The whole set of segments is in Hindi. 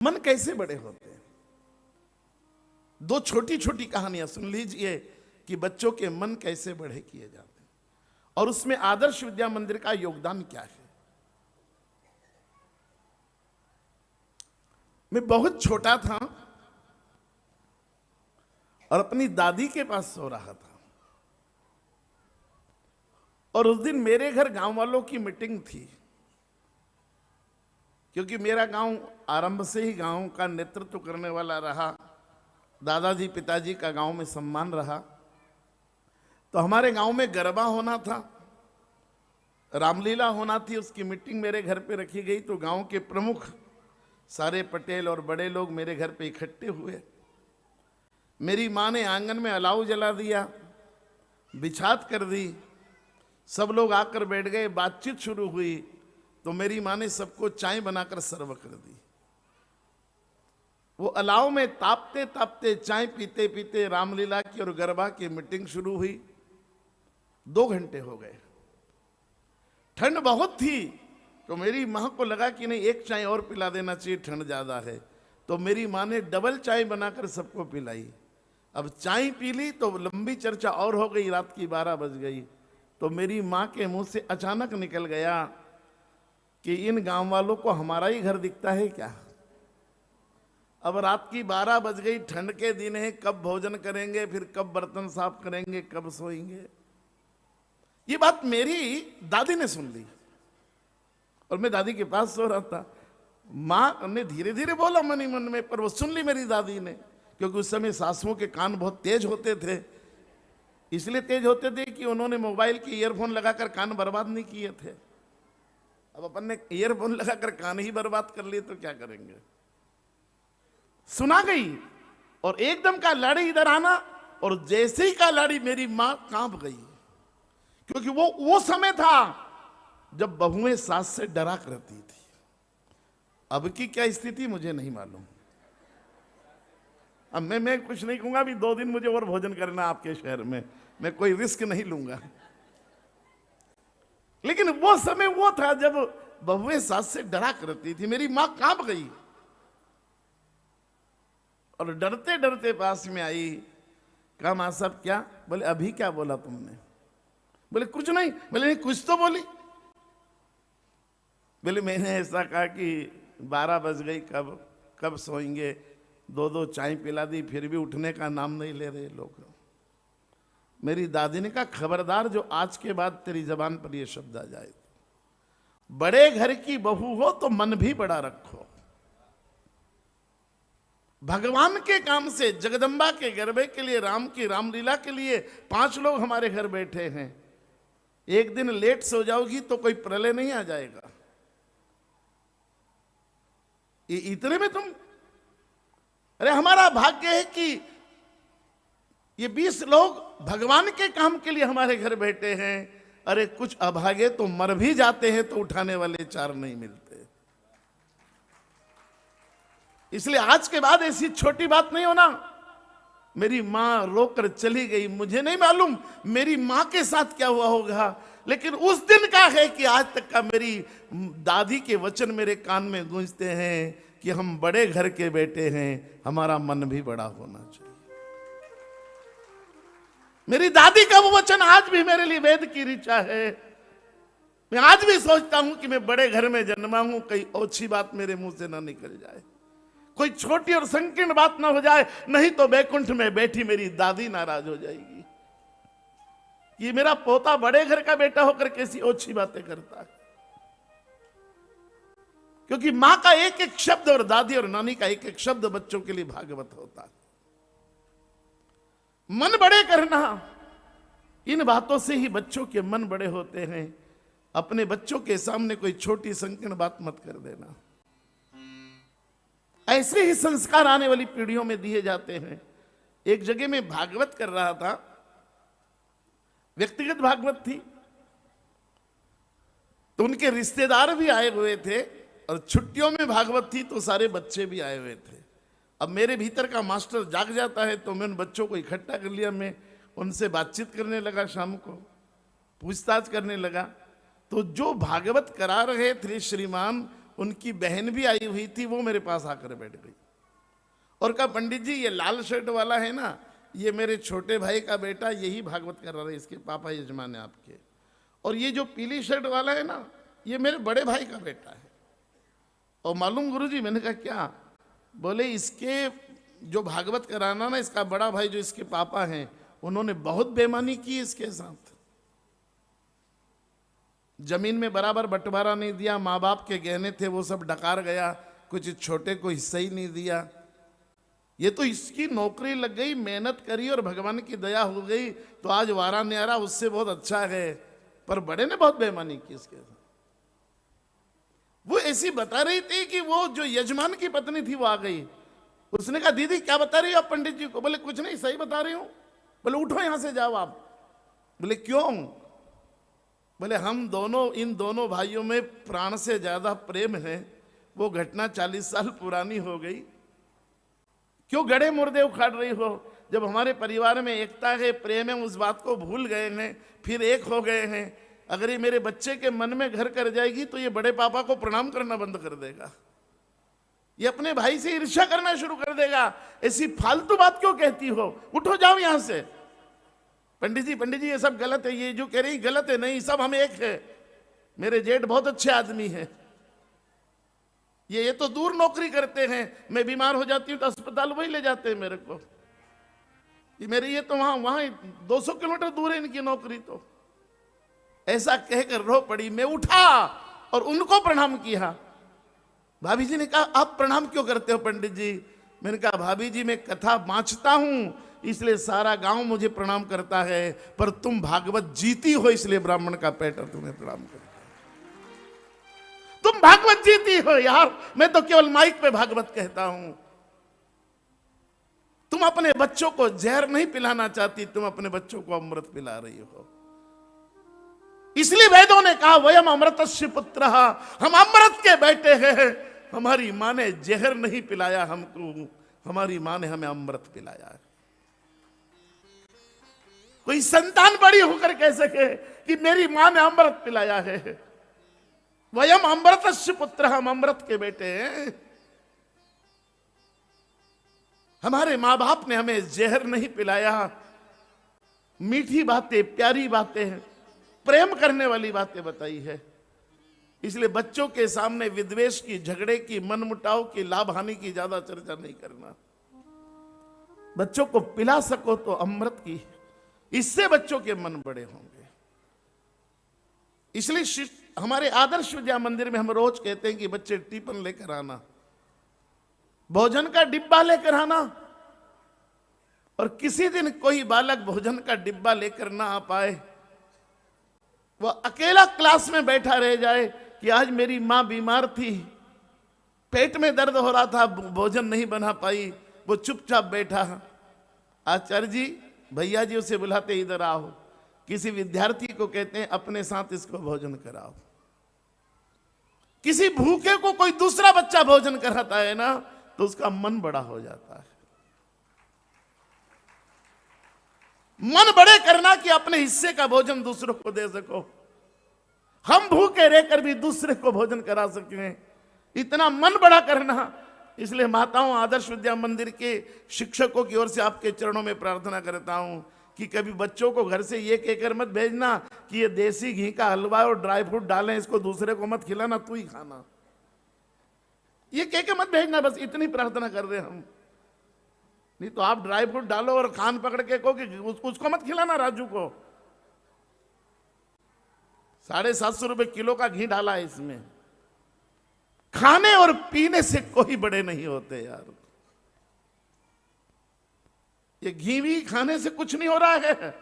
मन कैसे बड़े होते हैं। दो छोटी छोटी कहानियां सुन लीजिए कि बच्चों के मन कैसे बड़े किए जाते हैं और उसमें आदर्श विद्या मंदिर का योगदान क्या है। मैं बहुत छोटा था और अपनी दादी के पास सो रहा था और उस दिन मेरे घर गांव वालों की मीटिंग थी, क्योंकि मेरा गांव आरंभ से ही गांव का नेतृत्व करने वाला रहा, दादाजी पिताजी का गांव में सम्मान रहा। तो हमारे गांव में गरबा होना था, रामलीला होना थी, उसकी मीटिंग मेरे घर पे रखी गई। तो गांव के प्रमुख सारे पटेल और बड़े लोग मेरे घर पे इकट्ठे हुए। मेरी माँ ने आंगन में अलाव जला दिया, बिछात कर दी, सब लोग आकर बैठ गए, बातचीत शुरू हुई। तो मेरी माँ ने सबको चाय बनाकर सर्व कर दी। वो अलाव में तापते तापते चाय पीते पीते रामलीला की और गरबा की मीटिंग शुरू हुई। 2 घंटे हो गए, ठंड बहुत थी। तो मेरी माँ को लगा कि नहीं, एक चाय और पिला देना चाहिए, ठंड ज्यादा है। तो मेरी माँ ने डबल चाय बनाकर सबको पिलाई। अब चाय पी ली तो लंबी चर्चा और हो गई, रात की 12 बज गई। तो मेरी माँ के मुंह से अचानक निकल गया कि इन गांव वालों को हमारा ही घर दिखता है क्या। अब रात की 12 बज गई, ठंड के दिन है, कब भोजन करेंगे, फिर कब बर्तन साफ करेंगे, कब सोएंगे। ये बात मेरी दादी ने सुन ली और मैं दादी के पास सो रहा था। माँ ने धीरे धीरे बोला मन ही मन में, पर वो सुन ली मेरी दादी ने, क्योंकि उस समय सासुओं के कान बहुत तेज होते थे। इसलिए तेज होते थे कि उन्होंने मोबाइल के ईयरफोन लगाकर कान बर्बाद नहीं किए थे। अब अपन ने ईयरफोन लगाकर कान ही बर्बाद कर लिए तो क्या करेंगे। सुना गई और एकदम का लाड़ी इधर आना, और जैसे ही का लाड़ी मेरी मां कांप गई, क्योंकि वो समय था जब बहुएं सास से डरा करती थी। अब की क्या स्थिति मुझे नहीं मालूम। अब मैं कुछ नहीं कहूंगा, अभी 2 दिन मुझे और भोजन करना आपके शहर में, मैं कोई रिस्क नहीं लूंगा। लेकिन वो समय वो था जब बहुएं सास से डरा करती थी। मेरी मां कांप गई और डरते डरते पास में आई। कहा मां साहब क्या? बोले अभी क्या बोला तुमने? बोले कुछ नहीं। बोले नहीं, कुछ तो बोली। बोले मैंने ऐसा कहा कि 12 बज गई, कब सोएंगे। 2 चाय पिला दी, फिर भी उठने का नाम नहीं ले रहे लोग। मेरी दादी ने कहा खबरदार, जो आज के बाद तेरी जबान पर ये शब्द आ जाए, बड़े घर की बहू हो तो मन भी बड़ा रखो। भगवान के काम से, जगदम्बा के गरबे के लिए, राम की रामलीला के लिए 5 लोग हमारे घर बैठे हैं। एक दिन लेट सो जाओगी तो कोई प्रलय नहीं आ जाएगा। ये इतने में तुम, अरे हमारा भाग्य है कि ये 20 लोग भगवान के काम के लिए हमारे घर बैठे हैं। अरे कुछ अभागे तो मर भी जाते हैं तो उठाने वाले 4 नहीं मिलते। इसलिए आज के बाद ऐसी छोटी बात नहीं होना। मेरी मां रोकर चली गई, मुझे नहीं मालूम मेरी मां के साथ क्या हुआ होगा, लेकिन उस दिन का है कि आज तक का मेरी दादी के वचन मेरे कान में गूंजते हैं कि हम बड़े घर के बेटे हैं, हमारा मन भी बड़ा होना चाहिए। मेरी दादी का वो वचन आज भी मेरे लिए वेद की ऋचा है। मैं आज भी सोचता हूं कि मैं बड़े घर में जन्मा हूं, कहीं ओछी बात मेरे मुंह से ना निकल जाए, कोई छोटी और संकीर्ण बात ना हो जाए, नहीं तो बैकुंठ में बैठी मेरी दादी नाराज हो जाएगी। ये मेरा पोता बड़े घर का बेटा होकर कैसी ओछी बातें करता है। क्योंकि मां का एक एक शब्द और दादी और नानी का एक एक शब्द बच्चों के लिए भागवत होता है। मन बड़े करना, इन बातों से ही बच्चों के मन बड़े होते हैं। अपने बच्चों के सामने कोई छोटी संकीर्ण बात मत कर देना। ऐसे ही संस्कार आने वाली पीढ़ियों में दिए जाते हैं। एक जगह में भागवत कर रहा था, व्यक्तिगत भागवत थी, तो उनके रिश्तेदार भी आए हुए थे और छुट्टियों में भागवत थी तो सारे बच्चे भी आए हुए थे। अब मेरे भीतर का मास्टर जाग जाता है तो मैं उन बच्चों को इकट्ठा कर लिया। मैं उनसे बातचीत करने लगा, शाम को पूछताछ करने लगा। तो जो भागवत करा रहे थे श्रीमान, उनकी बहन भी आई हुई थी, वो मेरे पास आकर बैठ गई और कहा पंडित जी ये लाल शर्ट वाला है ना, ये मेरे छोटे भाई का बेटा, यही भागवत कर रहा है, इसके पापा यजमान है आपके। और ये जो पीली शर्ट वाला है ना, ये मेरे बड़े भाई का बेटा है। और मालूम गुरुजी, मैंने कहा क्या? बोले इसके जो भागवत कराना ना, इसका बड़ा भाई जो इसके पापा हैं, उन्होंने बहुत बेईमानी की इसके साथ। जमीन में बराबर बंटवारा नहीं दिया, माँ बाप के गहने थे वो सब डकार गया, कुछ छोटे को हिस्सा ही नहीं दिया। ये तो इसकी नौकरी लग गई, मेहनत करी और भगवान की दया हो गई तो आज वारा न्यारा उससे बहुत अच्छा है, पर बड़े ने बहुत बेईमानी की इसके साथ। वो ऐसी बता रही थी कि वो जो यजमान की पत्नी थी वो आ गई, उसने कहा दीदी क्या बता रही हो आप पंडित जी को? बोले कुछ नहीं, सही बता रही हूं। बोले उठो यहां से जाओ आप। बोले क्यों? बोले हम दोनों, इन दोनों भाइयों में प्राण से ज्यादा प्रेम है, वो घटना 40 साल पुरानी हो गई, क्यों गड़े मुर्दे उखाड़ रही हो? जब हमारे परिवार में एकता है, प्रेम है, उस बात को भूल गए हैं, फिर एक हो गए हैं। अगर ये मेरे बच्चे के मन में घर कर जाएगी तो ये बड़े पापा को प्रणाम करना बंद कर देगा, ये अपने भाई से ईर्ष्या करना शुरू कर देगा। ऐसी फालतू बात क्यों कहती हो? उठो जाओ यहां से। पंडित जी ये सब गलत है, ये जो कह रही गलत है। नहीं, सब हम एक है। मेरे जेठ बहुत अच्छे आदमी हैं, ये तो दूर नौकरी करते हैं, मैं बीमार हो जाती हूँ तो अस्पताल वही ले जाते हैं मेरे को। ये तो वहां 200 किलोमीटर दूर है इनकी नौकरी। तो ऐसा कहकर रो पड़ी। मैं उठा और उनको प्रणाम किया। भाभी जी ने कहा आप प्रणाम क्यों करते हो पंडित जी? मैंने कहा भाभी जी मैं कथा बांचता हूं इसलिए सारा गांव मुझे प्रणाम करता है, पर तुम भागवत जीती हो इसलिए ब्राह्मण का पैटर तुम्हें प्रणाम करता है। तुम भागवत जीती हो यार, मैं तो केवल माइक पे भागवत कहता हूं। तुम अपने बच्चों को जहर नहीं पिलाना चाहती, तुम अपने बच्चों को अमृत पिला रही हो। इसलिए वेदों ने कहा वयम अमृतस्य पुत्रः, हम अमृत के बेटे हैं। हमारी मां ने जहर नहीं पिलाया हमको, हमारी मां ने हमें अमृत पिलाया है। कोई संतान बड़ी होकर कह सके कि मेरी मां ने अमृत पिलाया है? वयम अमृतस्य पुत्रः, हम अमृत के बेटे हैं। हमारे मां बाप ने हमें जहर नहीं पिलाया, मीठी बातें, प्यारी बातें, प्रेम करने वाली बातें बताई है। इसलिए बच्चों के सामने विद्वेष की, झगड़े की, मनमुटाव की, लाभ हानि की ज्यादा चर्चा नहीं करना। बच्चों को पिला सको तो अमृत की, इससे बच्चों के मन बड़े होंगे। इसलिए हमारे आदर्श विद्या मंदिर में हम रोज कहते हैं कि बच्चे टिफिन लेकर आना, भोजन का डिब्बा लेकर आना। और किसी दिन कोई बालक भोजन का डिब्बा लेकर ना आ पाए, वह अकेला क्लास में बैठा रह जाए कि आज मेरी मां बीमार थी, पेट में दर्द हो रहा था, भोजन नहीं बना पाई, वो चुपचाप बैठा। आचार्य जी, भैया जी उसे बुलाते इधर आओ। किसी विद्यार्थी को कहते हैं अपने साथ इसको भोजन कराओ। किसी भूखे को कोई दूसरा बच्चा भोजन कराता है ना तो उसका मन बड़ा हो जाता है। मन बड़े करना कि अपने हिस्से का भोजन दूसरों को दे सको, हम भूखे रहकर भी दूसरे को भोजन करा सकें, इतना मन बड़ा करना। इसलिए माताओं, आदर्श विद्या मंदिर के शिक्षकों की ओर से आपके चरणों में प्रार्थना करता हूं कि कभी बच्चों को घर से ये कहकर मत भेजना कि ये देसी घी का हलवा और ड्राई फ्रूट डालें, इसको दूसरे को मत खिलाना, तू ही खाना। ये कह के मत भेजना, बस इतनी प्रार्थना कर रहे हम। नहीं तो आप ड्राई फ्रूट डालो और कान पकड़ के कहो कि उसको मत खिलाना, राजू को। 750 रुपए किलो का घी डाला है इसमें। खाने और पीने से कोई बड़े नहीं होते यार। ये घी भी खाने से कुछ नहीं हो रहा है।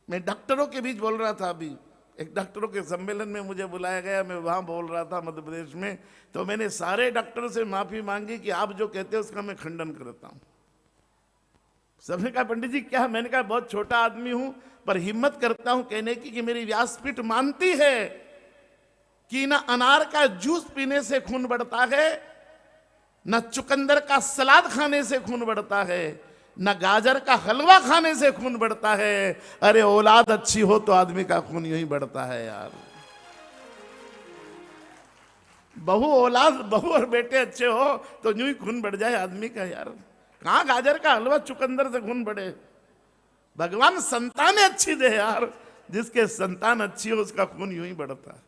मैं डॉक्टरों के बीच बोल रहा था, अभी एक डॉक्टरों के सम्मेलन में मुझे बुलाया गया, मैं वहां बोल रहा था मध्य प्रदेश में। तो मैंने सारे डॉक्टरों से माफी मांगी कि आप जो कहते हैं उसका मैं खंडन करता हूं। सबने कहा पंडित जी क्या? मैंने कहा बहुत छोटा आदमी हूं पर हिम्मत करता हूं कहने की कि मेरी व्यासपीठ मानती है कि ना अनार का जूस पीने से खून बढ़ता है, न चुकंदर का सलाद खाने से खून बढ़ता है, न गाजर का हलवा खाने से खून बढ़ता है। अरे औलाद अच्छी हो तो आदमी का खून यूं ही बढ़ता है यार। बहू औलाद, बहू और बेटे अच्छे हो तो यूं ही खून बढ़ जाए आदमी का यार। कहाँ गाजर का हलवा चुकंदर से खून बढ़े। भगवान संतानें अच्छी दे यार, जिसके संतान अच्छी हो उसका खून यूं ही बढ़ता है।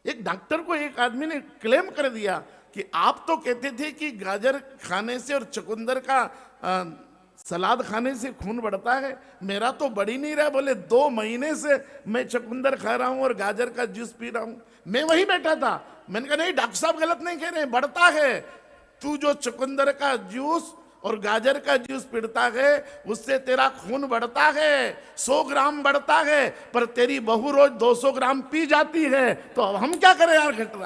एक डॉक्टर को एक आदमी ने क्लेम कर दिया कि आप तो कहते थे कि गाजर खाने से और चुकंदर का सलाद खाने से खून बढ़ता है, मेरा तो बढ़ ही नहीं रहा। बोले 2 महीने से मैं चुकंदर खा रहा हूं और गाजर का जूस पी रहा हूं। मैं वही बैठा था, मैंने कहा नहीं डॉक्टर साहब गलत नहीं कह रहे, बढ़ता है। तू जो चुकंदर का जूस और गाजर का जूस पीता है उससे तेरा खून बढ़ता है, 100 ग्राम बढ़ता है, पर तेरी बहू रोज 200 ग्राम पी जाती है, तो अब हम क्या करें यार। घटना